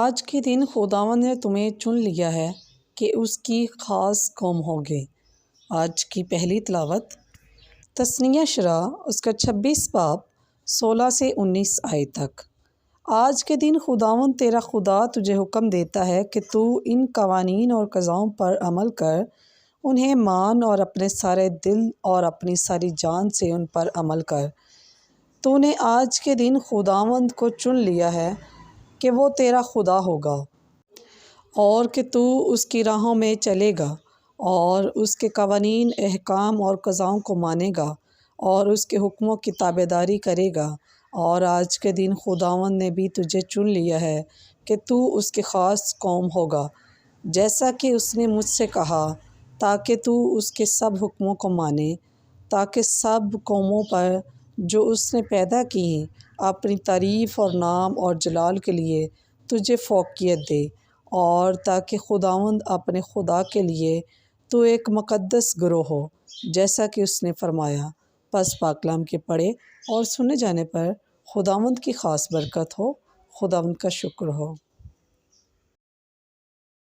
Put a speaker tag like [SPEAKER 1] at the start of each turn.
[SPEAKER 1] آج کے دن خداوند نے تمہیں چن لیا ہے کہ اس کی خاص قوم ہوگے۔ آج کی پہلی تلاوت تثنیہ شرح اس کا 26 باب 16 سے 19 آیت تک۔ آج کے دن خداوند تیرا خدا تجھے حکم دیتا ہے کہ تو ان قوانین اور قضاؤں پر عمل کر، انہیں مان اور اپنے سارے دل اور اپنی ساری جان سے ان پر عمل کر۔ تو نے آج کے دن خداوند کو چن لیا ہے کہ وہ تیرا خدا ہوگا، اور کہ تو اس کی راہوں میں چلے گا اور اس کے قوانین، احکام اور قضاؤں کو مانے گا اور اس کے حکموں کی تابع داری کرے گا۔ اور آج کے دن خداوند نے بھی تجھے چن لیا ہے کہ تو اس کی خاص قوم ہوگا، جیسا کہ اس نے مجھ سے کہا، تاکہ تو اس کے سب حکموں کو مانے، تاکہ سب قوموں پر جو اس نے پیدا کی ہیں اپنی تعریف اور نام اور جلال کے لیے تجھے فوقیت دے، اور تاکہ خداوند اپنے خدا کے لیے تو ایک مقدس گروہ ہو، جیسا کہ اس نے فرمایا۔ پس پاک کلام کے پڑھے اور سنے جانے پر خداوند کی خاص برکت ہو۔ خداوند کا شکر ہو۔